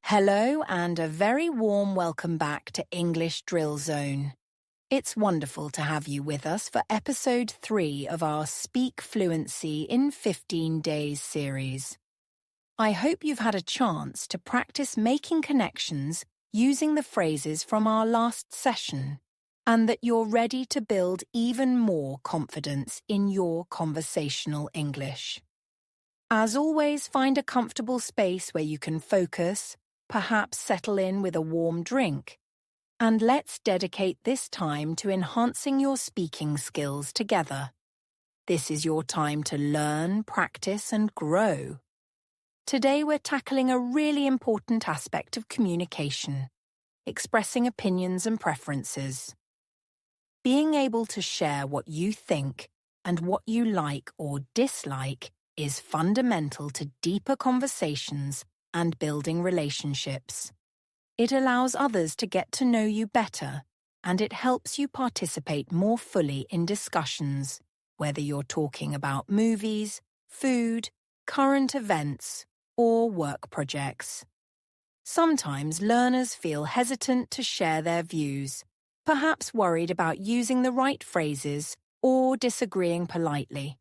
Hello and a very warm welcome back to English Drill Zone. It's wonderful to have you with us for episode 3 of our Speak Fluency in 15 Days series. I hope you've had a chance to practice making connections using the phrases from our last session, and that you're ready to build even more confidence in your conversational English. As always, find a comfortable space where you can focus, perhaps settle in with a warm drink, and let's dedicate this time to enhancing your speaking skills together. This is your time to learn, practice, and grow. Today we're tackling a really important aspect of communication, expressing opinions and preferences. Being able to share what you think and what you like or dislike is fundamental to deeper conversations and building relationships. It allows others to get to know you better, and it helps you participate more fully in discussions, whether you're talking about movies, food, current events, or work projects. Sometimes learners feel hesitant to share their views, perhaps worried about using the right phrases or disagreeing politely.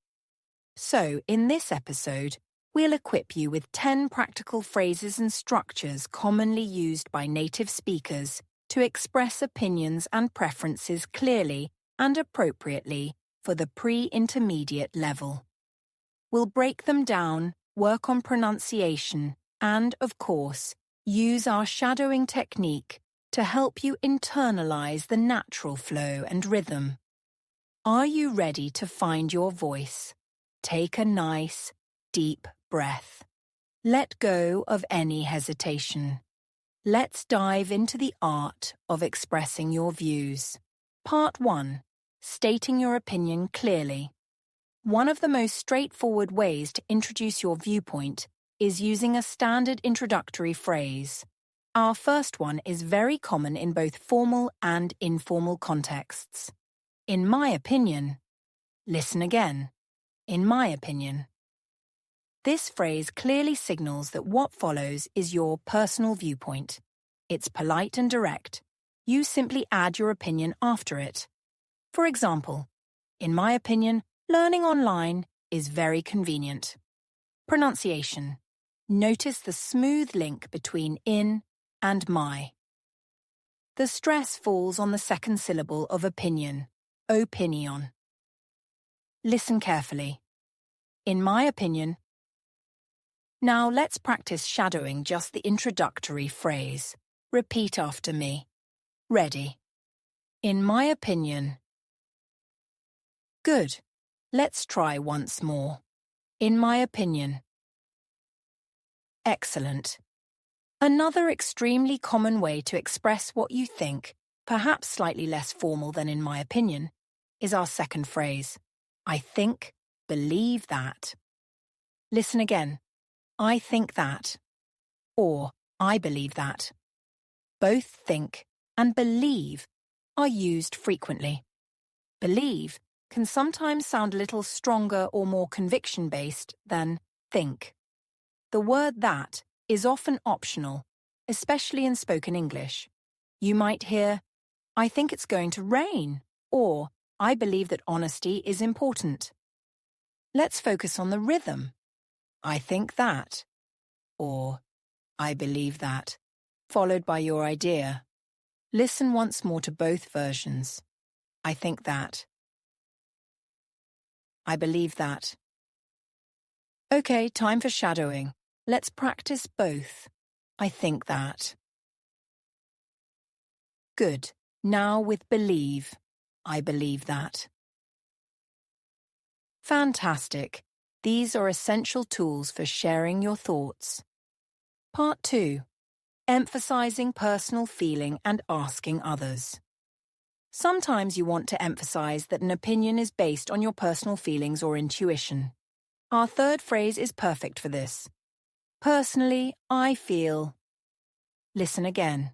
So, in this episode, we'll equip you with 10 practical phrases and structures commonly used by native speakers to express opinions and preferences clearly and appropriately for the pre-intermediate level. We'll break them down, work on pronunciation, and, of course, use our shadowing technique to help you internalize the natural flow and rhythm. Are you ready to find your voice? Take a nice, deep breath. Let go of any hesitation. Let's dive into the art of expressing your views. Part 1. Stating your opinion clearly. One of the most straightforward ways to introduce your viewpoint is using a standard introductory phrase. Our first one is very common in both formal and informal contexts. In my opinion. Listen again. In my opinion. This phrase clearly signals that what follows is your personal viewpoint. It's polite and direct. You simply add your opinion after it. For example, in my opinion, learning online is very convenient. Pronunciation. Notice the smooth link between in and my. The stress falls on the second syllable of opinion, opinion. Listen carefully. In my opinion. Now let's practice shadowing just the introductory phrase. Repeat after me. Ready. In my opinion. Good. Let's try once more. In my opinion. Excellent. Another extremely common way to express what you think, perhaps slightly less formal than in my opinion, is our second phrase. I think, believe that. Listen again. I think that. Or I believe that. Both think and believe are used frequently. Believe can sometimes sound a little stronger or more conviction-based than think. The word that is often optional, especially in spoken English. You might hear, I think it's going to rain, or I believe that honesty is important. Let's focus on the rhythm. I think that, or I believe that, followed by your idea. Listen once more to both versions. I think that. I believe that. Okay, time for shadowing. Let's practice both. I think that. Good. Now with believe. I believe that. Fantastic. These are essential tools for sharing your thoughts. Part 2. Emphasizing personal feeling and asking others. Sometimes you want to emphasize that an opinion is based on your personal feelings or intuition. Our third phrase is perfect for this. Personally, I feel. Listen again.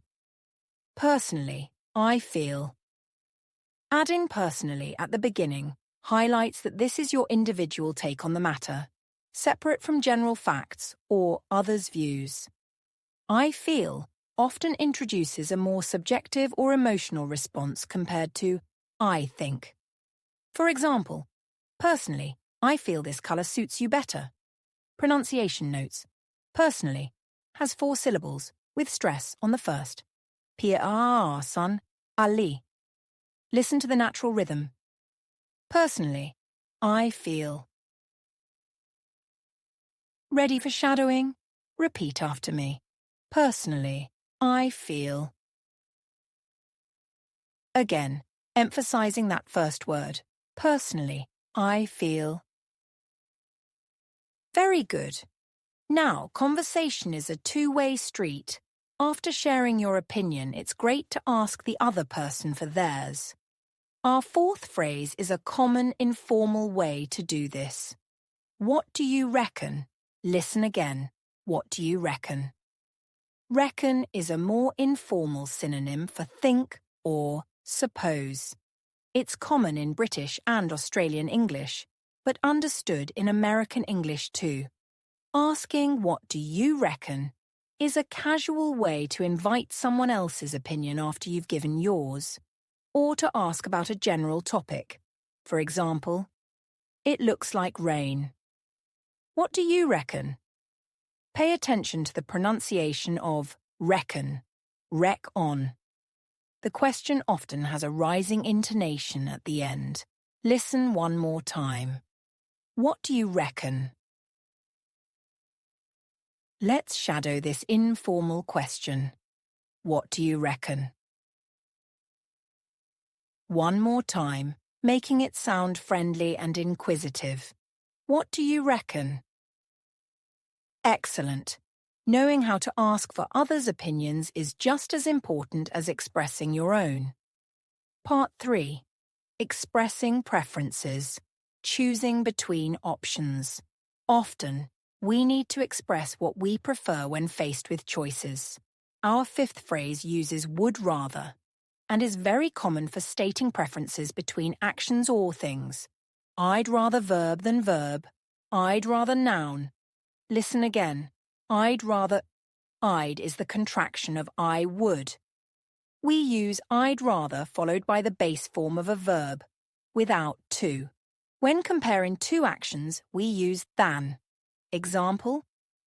Personally, I feel. Adding personally at the beginning highlights that this is your individual take on the matter, separate from general facts or others' views. I feel often introduces a more subjective or emotional response compared to I think. For example, personally, I feel this colour suits you better. Pronunciation notes. Personally has 4 syllables with stress on the first. Pia son, Ali. Listen to the natural rhythm. Personally, I feel. Ready for shadowing? Repeat after me. Personally, I feel. Again, emphasizing that first word. Personally, I feel. Very good. Now, conversation is a two-way street. After sharing your opinion, it's great to ask the other person for theirs. Our fourth phrase is a common informal way to do this. What do you reckon? Listen again. What do you reckon? Reckon is a more informal synonym for think or suppose. It's common in British and Australian English, but understood in American English too. Asking what do you reckon is a casual way to invite someone else's opinion after you've given yours, or to ask about a general topic. For example, it looks like rain. What do you reckon? Pay attention to the pronunciation of reckon, reck on. The question often has a rising intonation at the end. Listen one more time. What do you reckon? Let's shadow this informal question. What do you reckon? One more time, making it sound friendly and inquisitive. What do you reckon? Excellent. Knowing how to ask for others' opinions is just as important as expressing your own. Part 3. Expressing preferences. Choosing between options. Often, we need to express what we prefer when faced with choices. Our fifth phrase uses would rather and is very common for stating preferences between actions or things. I'd rather verb than verb. I'd rather noun. Listen again. I'd rather. I'd is the contraction of I would. We use I'd rather followed by the base form of a verb, without to. When comparing two actions, we use than. Example,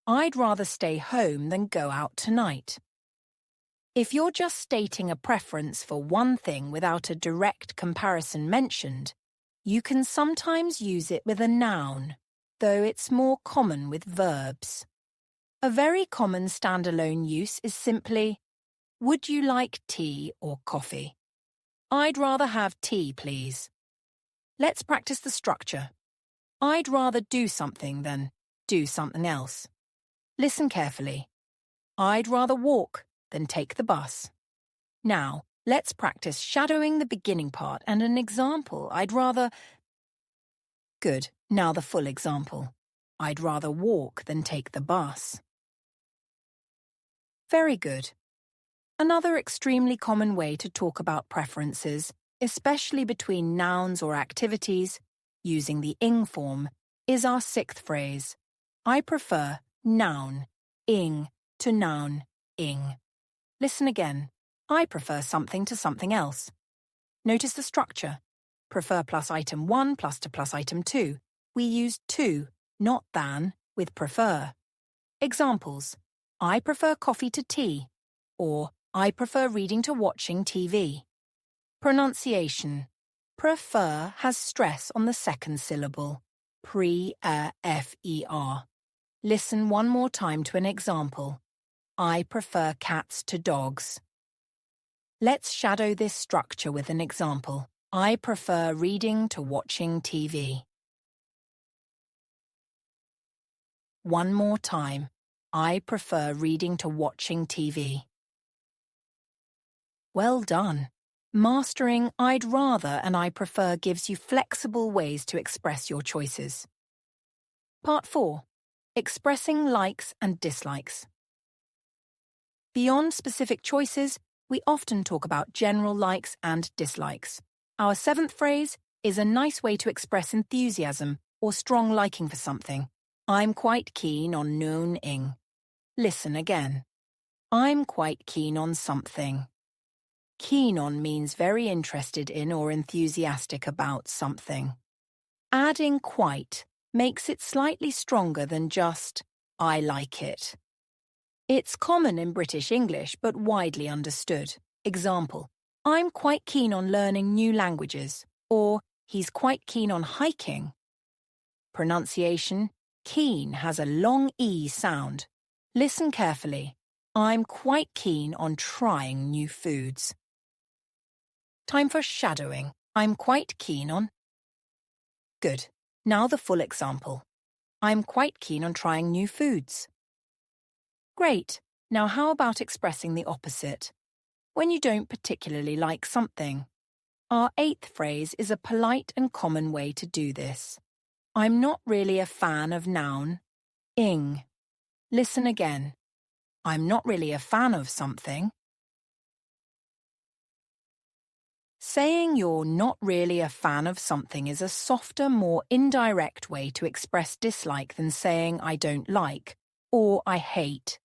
I'd rather stay home than go out tonight. If you're just stating a preference for one thing without a direct comparison mentioned, you can sometimes use it with a noun, though it's more common with verbs. A very common standalone use is simply, would you like tea or coffee? I'd rather have tea, please. Let's practice the structure. I'd rather do something than do something else. Listen carefully. I'd rather walk than take the bus. Now, let's practice shadowing the beginning part and an example. I'd rather... Good. Now the full example. I'd rather walk than take the bus. Very good. Another extremely common way to talk about preferences, especially between nouns or activities, using the ing form, is our sixth phrase. I prefer noun, ing, to noun, ing. Listen again. I prefer something to something else. Notice the structure. Prefer plus item 1 plus to plus item 2. We use to, not than, with prefer. Examples. I prefer coffee to tea, or I prefer reading to watching TV. Pronunciation. Prefer has stress on the second syllable. F-E-R. Listen one more time to an example. I prefer cats to dogs. Let's shadow this structure with an example. I prefer reading to watching TV. One more time. I prefer reading to watching TV. Well done. Mastering I'd rather and I prefer gives you flexible ways to express your choices. Part 4. Expressing likes and dislikes. Beyond specific choices, we often talk about general likes and dislikes. Our seventh phrase is a nice way to express enthusiasm or strong liking for something. I'm quite keen on noon ing. Listen again. I'm quite keen on something. Keen on means very interested in or enthusiastic about something. Adding quite makes it slightly stronger than just, I like it. It's common in British English but widely understood. Example, I'm quite keen on learning new languages, or he's quite keen on hiking. Pronunciation, keen has a long E sound. Listen carefully. I'm quite keen on trying new foods. Time for shadowing. I'm quite keen on. Good. Now the full example. I'm quite keen on trying new foods. Great. Now how about expressing the opposite? When you don't particularly like something. Our eighth phrase is a polite and common way to do this. I'm not really a fan of noun ing. Listen again. I'm not really a fan of something. Saying you're not really a fan of something is a softer, more indirect way to express dislike than saying I don't like or I hate.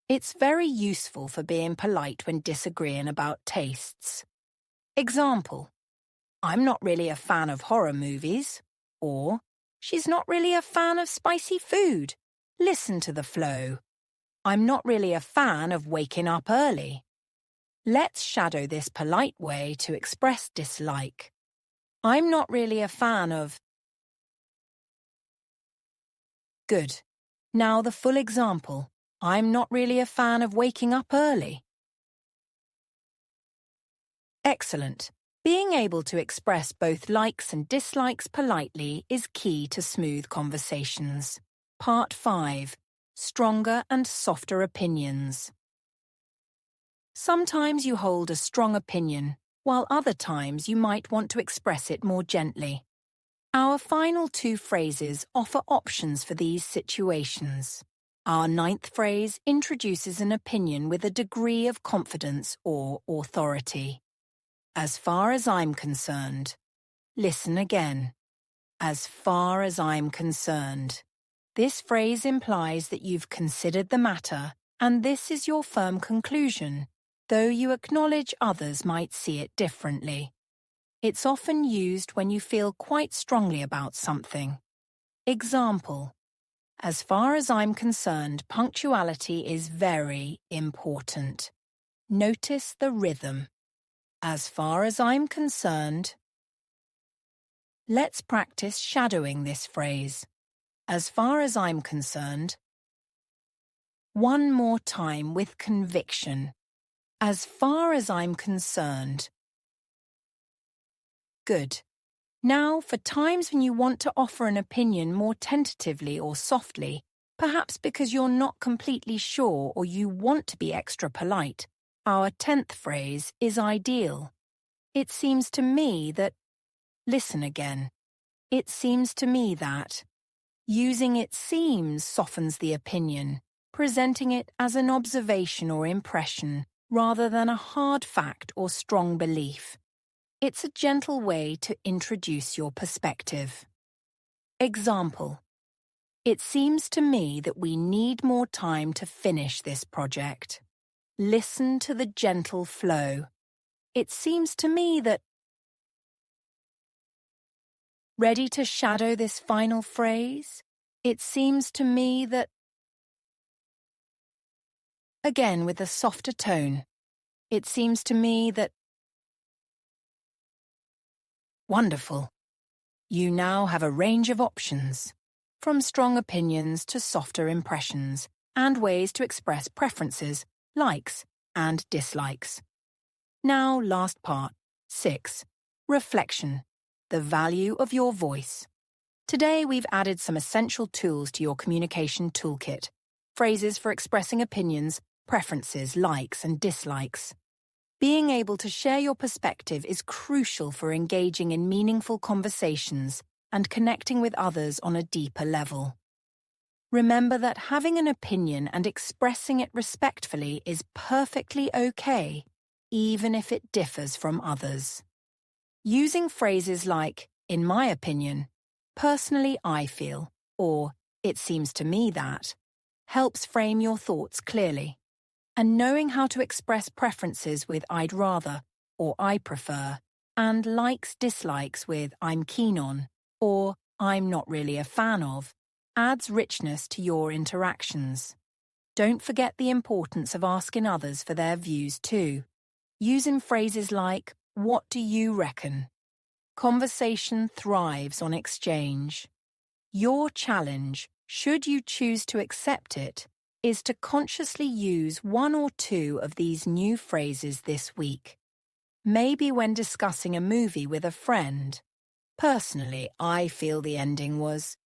It's very useful for being polite when disagreeing about tastes. Example, I'm not really a fan of horror movies, or she's not really a fan of spicy food. Listen to the flow. I'm not really a fan of waking up early. Let's shadow this polite way to express dislike. I'm not really a fan of. Good. Now the full example. I'm not really a fan of waking up early. Excellent. Being able to express both likes and dislikes politely is key to smooth conversations. Part 5. Stronger and softer opinions. Sometimes you hold a strong opinion, while other times you might want to express it more gently. Our final two phrases offer options for these situations. Our ninth phrase introduces an opinion with a degree of confidence or authority. As far as I'm concerned. Listen again. As far as I'm concerned. This phrase implies that you've considered the matter, and this is your firm conclusion, though you acknowledge others might see it differently. It's often used when you feel quite strongly about something. Example, as far as I'm concerned, punctuality is very important. Notice the rhythm. As far as I'm concerned. Let's practice shadowing this phrase. As far as I'm concerned. One more time with conviction. As far as I'm concerned. Good. Now, for times when you want to offer an opinion more tentatively or softly, perhaps because you're not completely sure or you want to be extra polite, our 10th phrase is ideal. It seems to me that. Listen again. It seems to me that. Using it seems softens the opinion, presenting it as an observation or impression rather than a hard fact or strong belief. It's a gentle way to introduce your perspective. Example. It seems to me that we need more time to finish this project. Listen to the gentle flow. It seems to me that. Ready to shadow this final phrase? It seems to me that. Again with a softer tone. It seems to me that. Wonderful. You now have a range of options, from strong opinions to softer impressions, and ways to express preferences, likes, and dislikes. Now, last part, 6. Reflection. The value of your voice. Today we've added some essential tools to your communication toolkit. Phrases for expressing opinions, preferences, likes, and dislikes. Being able to share your perspective is crucial for engaging in meaningful conversations and connecting with others on a deeper level. Remember that having an opinion and expressing it respectfully is perfectly okay, even if it differs from others. Using phrases like, in my opinion, personally I feel, or it seems to me that, helps frame your thoughts clearly. And knowing how to express preferences with I'd rather, or I prefer, and likes/dislikes with I'm keen on, or I'm not really a fan of, adds richness to your interactions. Don't forget the importance of asking others for their views too. Using phrases like, what do you reckon? Conversation thrives on exchange. Your challenge, should you choose to accept it, is to consciously use one or two of these new phrases this week. Maybe when discussing a movie with a friend. Personally, I feel the ending was,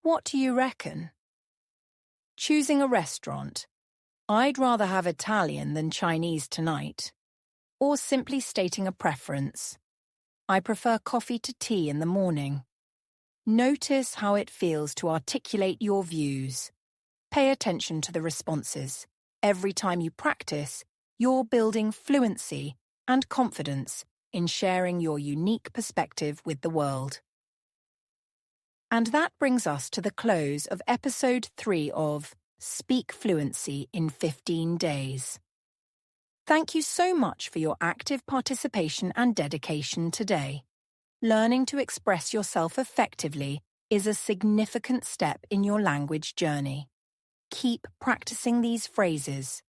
what do you reckon? Choosing a restaurant. I'd rather have Italian than Chinese tonight. Or simply stating a preference. I prefer coffee to tea in the morning. Notice how it feels to articulate your views. Pay attention to the responses. Every time you practice, you're building fluency and confidence in sharing your unique perspective with the world. And that brings us to the close of episode 3 of Speak Fluency in 15 Days. Thank you so much for your active participation and dedication today. Learning to express yourself effectively is a significant step in your language journey. Keep practicing these phrases.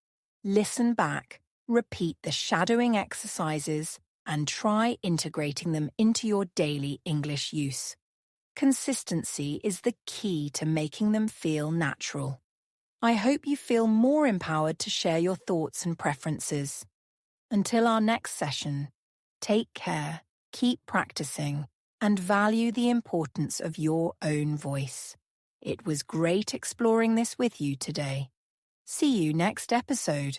Listen back, repeat the shadowing exercises, and try integrating them into your daily English use. Consistency is the key to making them feel natural. I hope you feel more empowered to share your thoughts and preferences. Until our next session, take care, keep practicing, and value the importance of your own voice. It was great exploring this with you today. See you next episode.